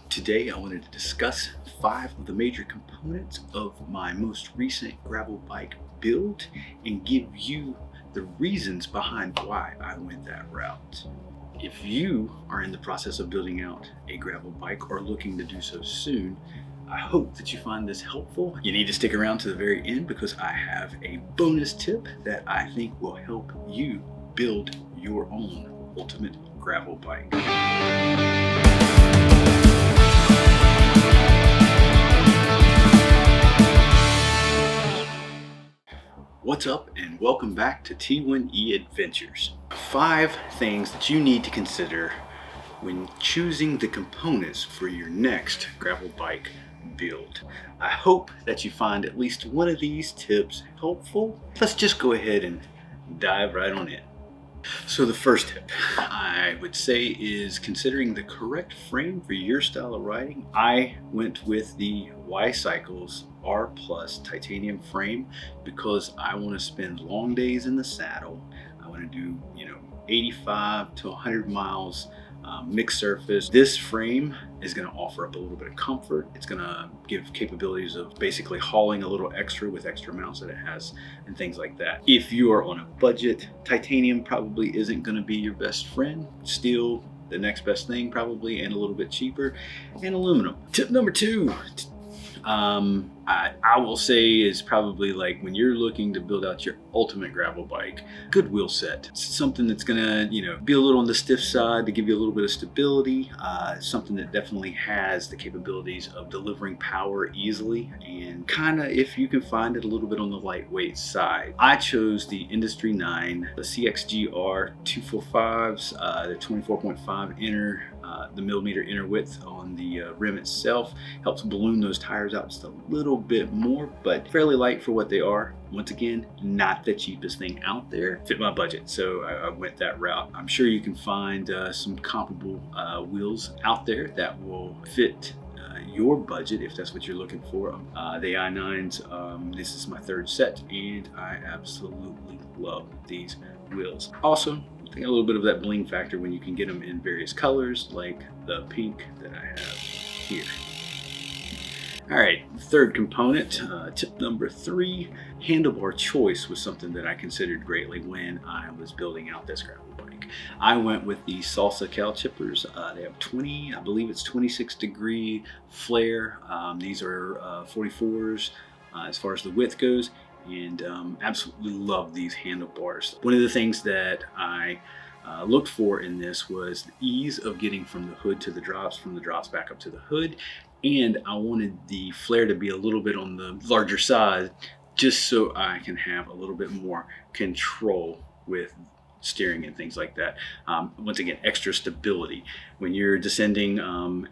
Today I wanted to discuss 5 of the major components of my most recent gravel bike build and give you the reasons behind why I went that route. If you are in the process of building out a gravel bike or looking to do so soon, I hope that you find this helpful. You need to stick around to the very end because I have a bonus tip that I think will help you build your own ultimate gravel bike. What's up and welcome back to T1E Adventures. 5 things that you need to consider when choosing the components for your next gravel bike build. I hope that you find at least one of these tips helpful. Let's just go ahead and dive right on in. So the first tip I would say is considering the correct frame for your style of riding. I went with the Y-Cycles R Plus titanium frame because I want to spend long days in the saddle. I want to do 85 to 100 miles mixed surface. This frame is going to offer up a little bit of comfort. It's going to give capabilities of basically hauling a little extra with extra mounts that it has and things like that. If you are on a budget, titanium probably isn't going to be your best friend. Steel, the next best thing probably, and a little bit cheaper, and aluminum. Tip number 2, I will say is probably like when you're looking to build out your ultimate gravel bike, good wheel set. It's something that's gonna, be a little on the stiff side to give you a little bit of stability. Something that definitely has the capabilities of delivering power easily and kind of, if you can find it, a little bit on the lightweight side. I chose the Industry 9, the CXGR 245s, the 24.5 inner, the millimeter inner width on the rim itself helps balloon those tires out just a little bit more, but fairly light for what they are. Once again, not the cheapest thing out there. Fit my budget, so I went that route. I'm sure you can find some comparable wheels out there that will fit your budget if that's what you're looking for. The i9s, this is my 3rd set, and I absolutely love these wheels. Also, I think a little bit of that bling factor when you can get them in various colors, like the pink that I have here. All right, 3rd component, tip number 3, handlebar choice was something that I considered greatly when I was building out this gravel bike. I went with the Salsa Cal Chippers. They have 20, I believe it's 26 degree flare. These are 44s as far as the width goes, and absolutely love these handlebars. One of the things that I looked for in this was the ease of getting from the hood to the drops, from the drops back up to the hood, and I wanted the flare to be a little bit on the larger side just so I can have a little bit more control with steering and things like that. Once again, extra stability. When you're descending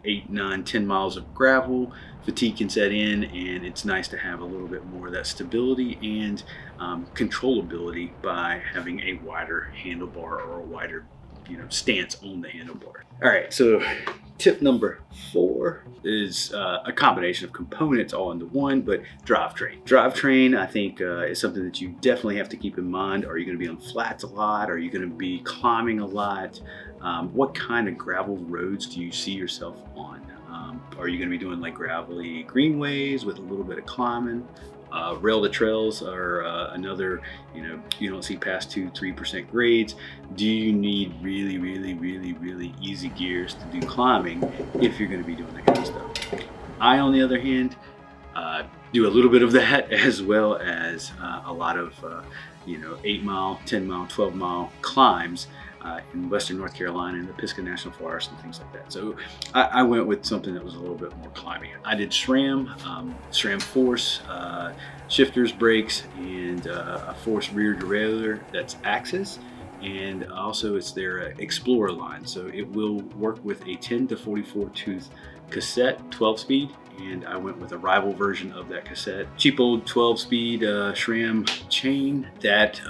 8, 9, 10 miles of gravel, fatigue can set in, and it's nice to have a little bit more of that stability and controllability by having a wider handlebar or a wider stance on the handlebar. All right, so tip number 4 is a combination of components all into one, but drivetrain. Drivetrain, I think, is something that you definitely have to keep in mind. Are you going to be on flats a lot? Are you going to be climbing a lot? What kind of gravel roads do you see yourself on? Are you going to be doing like gravelly greenways with a little bit of climbing? Rail to trails are another, you don't see past 2-3% grades. Do you need really easy gears to do climbing if you're going to be doing that kind of stuff? I, on the other hand, do a little bit of that, as well as a lot of 8 mile, 10 mile, 12 mile climbs in Western North Carolina and the Pisgah National Forest and things like that. So I went with something that was a little bit more climbing. I did SRAM, SRAM Force, shifters, brakes, and a Force rear derailleur that's Axis. And also it's their Explorer line. So it will work with a 10 to 44 tooth cassette, 12 speed. And I went with a rival version of that cassette. Cheap old 12-speed SRAM chain that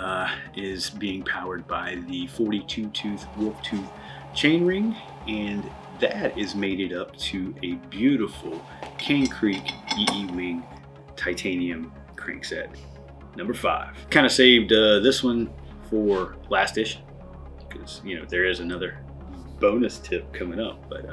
is being powered by the 42-tooth Wolf Tooth chainring, and that is mated up to a beautiful Cane Creek EE Wing titanium crankset. Number 5. Kind of saved this one for last issue because there is another bonus tip coming up. But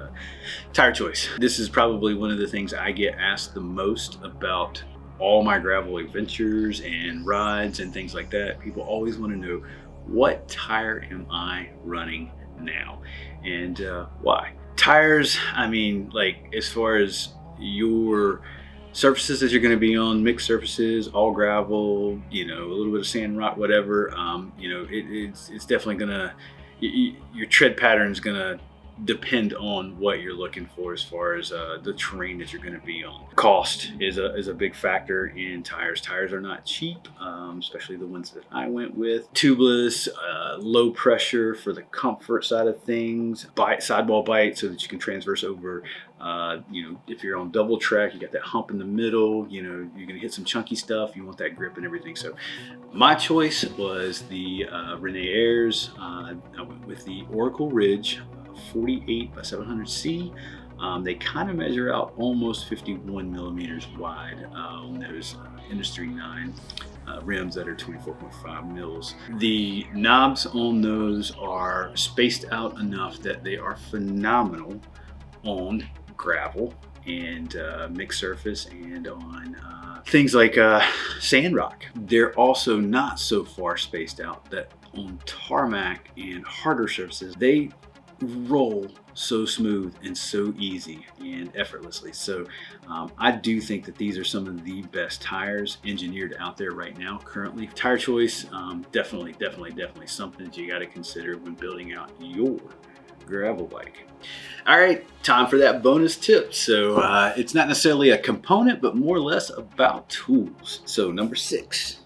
tire choice. This is probably one of the things I get asked the most about all my gravel adventures and rides and things like that. People always want to know, what tire am I running now, and why? Tires, I mean, like, as far as your surfaces that you're going to be on, mixed surfaces, all gravel, you know, a little bit of sand, rock, whatever, you know, it's definitely gonna, your tread pattern is gonna depend on what you're looking for as far as the terrain that you're going to be on. Cost is a big factor in tires. Tires are not cheap, especially the ones that I went with. Tubeless, low pressure for the comfort side of things, sidewall bite so that you can transverse over. You know, if you're on double track, you got that hump in the middle, you know, you're going to hit some chunky stuff. You want that grip and everything. So my choice was the Rene Ayres. I went with the Oracle Ridge 48 by 700C. They kind of measure out almost 51 millimeters wide on those Industry 9 rims that are 24.5 mils. The knobs on those are spaced out enough that they are phenomenal on gravel and mixed surface and on things like sand rock. They're also not so far spaced out that on tarmac and harder surfaces, they roll so smooth and so easy and effortlessly. So I do think that these are some of the best tires engineered out there right now currently. Tire choice, definitely something that you got to consider when building out your gravel bike. All right, time for that bonus tip. So it's not necessarily a component, but more or less about tools. So number 6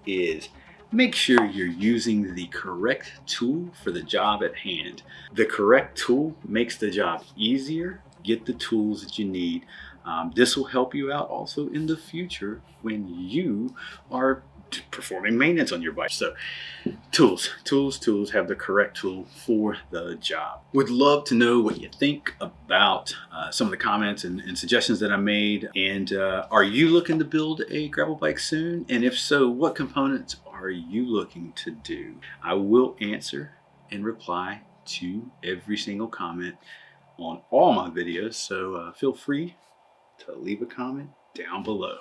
is make sure you're using the correct tool for the job at hand. The correct tool makes the job easier. Get the tools that you need. This will help you out also in the future when you are performing maintenance on your bike. So tools, have the correct tool for the job. Would love to know what you think about some of the comments and suggestions that I made. And are you looking to build a gravel bike soon? And if so, what components are you looking to do? I will answer and reply to every single comment on all my videos. So feel free to leave a comment down below.